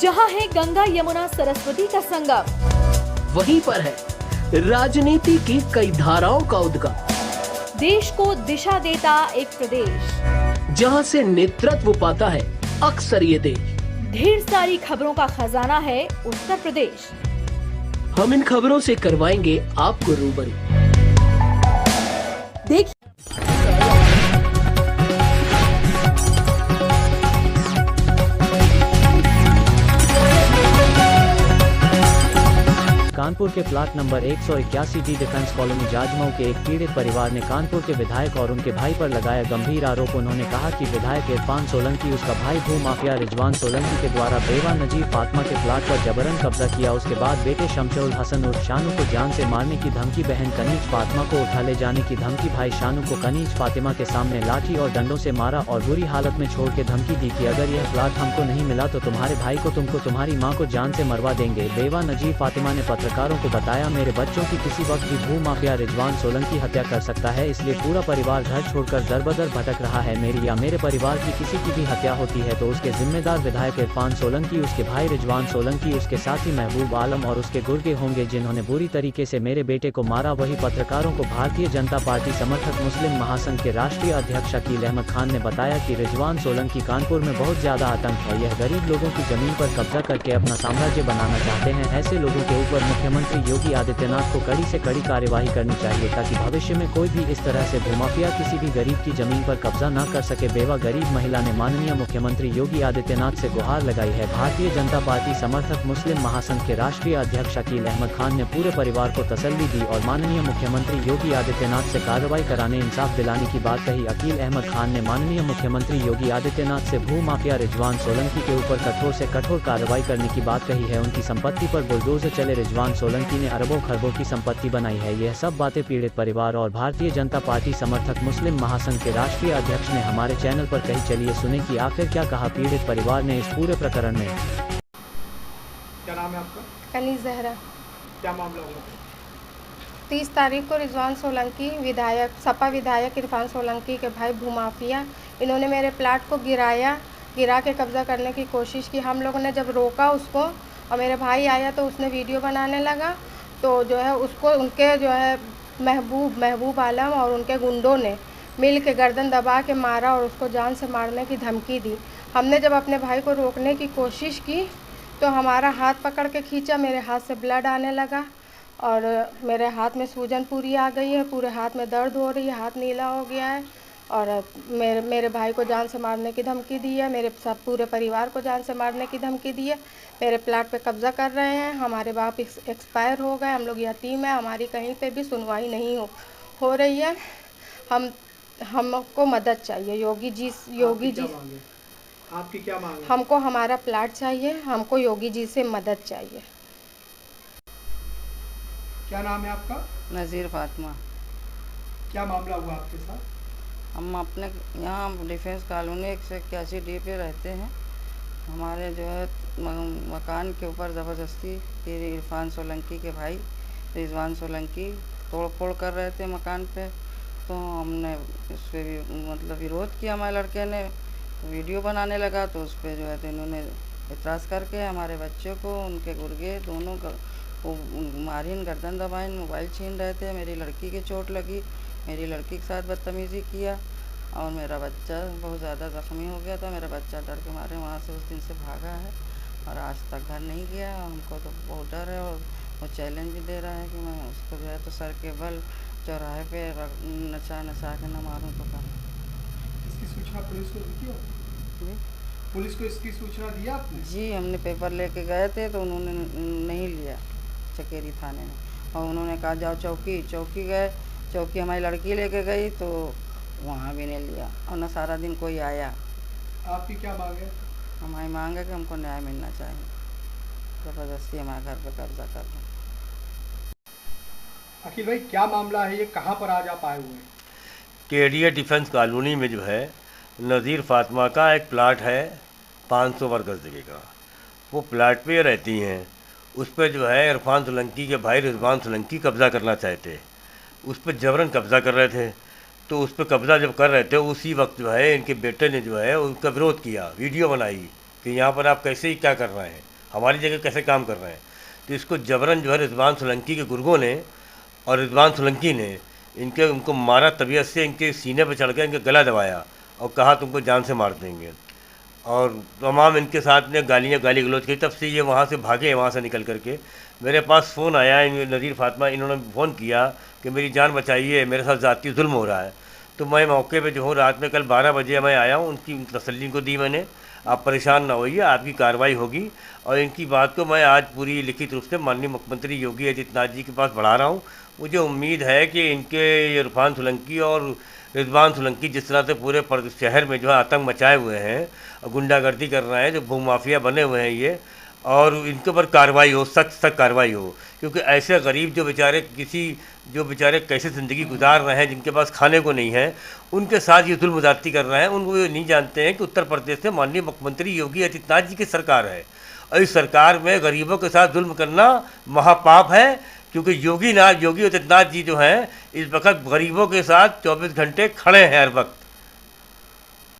जहां है गंगा यमुना सरस्वती का संगम, वहीं पर है राजनीति की कई धाराओं का उद्गम। देश को दिशा देता एक प्रदेश, जहां से नेतृत्व पाता है अक्सर ये देश। ढेर सारी खबरों का खजाना है उत्तर प्रदेश। हम इन खबरों से करवाएंगे आपको रूबरू। देखिए कानपुर के plot number 181 D defence colony Jajmau के एक पीड़ित परिवार ने कानपुर के विधायक और उनके भाई पर लगाया गंभीर आरोप। उन्होंने कहा कि विधायक इरफान सोलंकी उसका भाई भू माफिया रिजवान सोलंकी के द्वारा बेवा नजीर फातिमा के प्लाट पर जबरन कब्जा किया। उसके बाद बेटे शमशुल हसन उर्फ शानू को जान से मारने की धमकी, बहन कनीज फातिमा को उठा ले जाने की धमकी, भाई शानू को कनीज फातिमा के सामने लाठी और डंडों से मारा और बुरी हालत में छोड़ के धमकी दी कि अगर यह प्लाट हमको नहीं मिला तो तुम्हारे भाई को, तुमको, तुम्हारी माँ को जान से मरवा देंगे। बेवा नजीर फातिमा ने पत्रकारों को बताया, मेरे बच्चों की किसी वक्त भी भू माफिया रिजवान सोलंकी हत्या कर सकता है, इसलिए पूरा परिवार घर छोड़कर दर-बदर भटक रहा है। मेरी या मेरे परिवार की किसी की भी हत्या होती है तो उसके जिम्मेदार विधायक इरफान सोलंकी, उसके भाई रिजवान सोलंकी, उसके साथी महबूब आलम और उसके गुर्गे होंगे जिन्होंने बुरी तरीके से मेरे बेटे को मारा। वही पत्रकारों को भारतीय जनता पार्टी समर्थक मुस्लिम महासंघ के राष्ट्रीय अध्यक्ष अकील अहमद खान ने बताया कि रिजवान सोलंकी कानपुर में बहुत ज्यादा आतंक है। यह गरीब लोगों की जमीन पर कब्जा करके अपना साम्राज्य बनाना चाहते हैं। ऐसे लोगों के ऊपर मुख्यमंत्री योगी आदित्यनाथ को कड़ी से कड़ी कार्यवाही करनी चाहिए ताकि भविष्य में कोई भी इस तरह से भूमाफिया किसी भी गरीब की जमीन पर कब्जा न कर सके। बेवा गरीब महिला ने माननीय मुख्यमंत्री योगी आदित्यनाथ से गुहार लगाई है। भारतीय जनता पार्टी समर्थक मुस्लिम महासंघ के राष्ट्रीय अध्यक्ष अकील अहमद खान ने पूरे परिवार को तसल्ली दी और माननीय मुख्यमंत्री योगी आदित्यनाथ से कार्रवाई कराने, इंसाफ दिलाने की बात कही। अकील अहमद खान ने माननीय मुख्यमंत्री योगी आदित्यनाथ से भू माफिया रिजवान सोलंकी के ऊपर कठोर से कठोर कार्रवाई करने की बात कही है। उनकी संपत्ति पर बुलडोजर चले रिजवान सोलंकी ने अरबों खरबों की संपत्ति बनाई है। यह सब बातें पीड़ित परिवार और भारतीय जनता पार्टी समर्थक मुस्लिम महासंघ के राष्ट्रीय अध्यक्ष ने हमारे चैनल पर कही। चलिए सुने कि आखिर क्या कहा पीड़ित परिवार ने इस पूरे प्रकरण में। क्या नाम है आपका? कनीज जहरा। क्या मामला हुआ? 30 तारीख को रिजवान सोलंकी विधायक, सपा विधायक इरफान सोलंकी के भाई भूमाफिया, इन्होंने मेरे प्लाट को गिरा के कब्जा करने की कोशिश की। हम लोगों ने जब रोका उसको और मेरे भाई आया तो उसने वीडियो बनाने लगा, तो जो है उसको उनके जो है महबूब आलम और उनके गुंडों ने मिल के गर्दन दबा के मारा और उसको जान से मारने की धमकी दी। हमने जब अपने भाई को रोकने की कोशिश की तो हमारा हाथ पकड़ के खींचा, मेरे हाथ से ब्लड आने लगा और मेरे हाथ में सूजन पूरी आ गई है, पूरे हाथ में दर्द हो रही है, हाथ नीला हो गया है और मेरे भाई को जान से मारने की धमकी दी है, मेरे सब पूरे परिवार को जान से मारने की धमकी दी है। मेरे प्लाट पे कब्ज़ा कर रहे हैं, हमारे बाप एक्सपायर हो गए, हम लोग यतीम हैं, हमारी कहीं पे भी सुनवाई नहीं हो रही है। हमको मदद चाहिए योगी जी। आपकी क्या मांग है? हमको हमारा प्लाट चाहिए, हमको योगी जी से मदद चाहिए। क्या नाम है आपका? नज़ीर फातिमा। क्या मामला हुआ आपके साथ? हम अपने यहाँ डिफेंस कॉलोनी 181 डी पे रहते हैं। हमारे जो है मकान के ऊपर ज़बरदस्ती इरफान सोलंकी के भाई रिजवान सोलंकी तोड़ फोड़ कर रहे थे मकान पे, तो हमने उस पर भी मतलब विरोध किया। हमारे लड़के ने वीडियो बनाने लगा तो उस पर जो है तो इन्होंने एतराज़ करके हमारे बच्चों को, उनके गुर्गे दोनों को मारीन, गर्दन दबाइन, मोबाइल छीन रहे थे। मेरी लड़की के चोट लगी, मेरी लड़की के साथ बदतमीज़ी किया और मेरा बच्चा बहुत ज़्यादा ज़ख्मी हो गया था। मेरा बच्चा डर के मारे वहाँ से उस दिन से भागा है और आज तक घर नहीं गया। हमको तो बहुत डर है और वो चैलेंज भी दे रहा है कि मैं उसको जो है तो सर के बल चौराहे पे नचा के न मारूँ तो कहा। इसकी सूचना पुलिस को दी हो? जी पुलिस को इसकी सूचना दिया आपने? जी, हमने पेपर लेके गए थे तो उन्होंने नहीं लिया चकेरी थाने में, और उन्होंने कहा जाओ चौकी गए। चौकी हमारी लड़की लेके गई तो वहाँ भी नहीं लिया और न सारा दिन कोई आया। आपकी क्या मांग है? हमारी मांग है कि हमको न्याय मिलना चाहिए, ज़बरदस्ती हमारे घर पे कब्जा कर दो। अखिल भाई क्या मामला है, ये कहाँ पर आज आप आए हुए हैं? केडिया डिफेंस कॉलोनी में जो है नज़ीर फातिमा का एक प्लाट है 500 वर्ग गज जगह का। वो प्लाट पे रहती हैं, उस पर जो है इरफान सोलंकी के भाई रिजवान सोलंकी कब्ज़ा करना चाहते, उस पर जबरन कब्ज़ा कर रहे थे। तो उस पर कब्ज़ा जब कर रहे थे उसी वक्त जो है इनके बेटे ने जो है उनका विरोध किया, वीडियो बनाई कि यहाँ पर आप कैसे ही क्या कर रहे हैं। हमारी जगह कैसे काम कर रहे हैं। तो इसको जबरन जो है रिजवान सोलंकी के गुर्गों ने और रिजवान सोलंकी ने उनको मारा, तबीयत से इनके सीने पर चढ़ कर इनका गला दबाया और कहा तुमको जान से मार देंगे। और तमाम इनके साथ ने गाली गलौज की। तब से ये वहाँ से भागे, वहाँ से निकल करके मेरे पास फ़ोन आया, नज़ीर फातिमा इन्होंने फ़ोन किया कि मेरी जान बचाइए, मेरे साथ ज़ाती जुल्म हो रहा है। तो मैं मौके पे जो हूँ, रात में कल 12 बजे मैं आया हूँ, उनकी तसल्ली को दी मैंने, आप परेशान ना होइए, आपकी कार्रवाई होगी। और इनकी बात को मैं आज पूरी लिखित रूप से माननीय मुख्यमंत्री योगी आदित्यनाथ जी के पास बढ़ा रहा हूँ। मुझे उम्मीद है कि इनके इरफान सोलंकी और रिजवान सोलंकी जिस तरह से पूरे शहर में जो है आतंक मचाए हुए हैं और गुंडागर्दी कर रहे हैं, जो भूमाफिया बने हुए हैं ये, और इनके ऊपर कार्रवाई हो, सख्त कार्रवाई हो। क्योंकि ऐसे गरीब जो बेचारे कैसे ज़िंदगी गुजार रहे हैं, जिनके पास खाने को नहीं है, उनके साथ ये जुल्म ज़्यादती कर रहे हैं। उनको ये नहीं जानते हैं कि उत्तर प्रदेश से माननीय मुख्यमंत्री योगी आदित्यनाथ जी की सरकार है और इस सरकार में गरीबों के साथ जुल्म करना महापाप है। क्योंकि योगी आदित्यनाथ जी जो हैं इस वक्त गरीबों के साथ 24 घंटे खड़े हैं हर वक्त।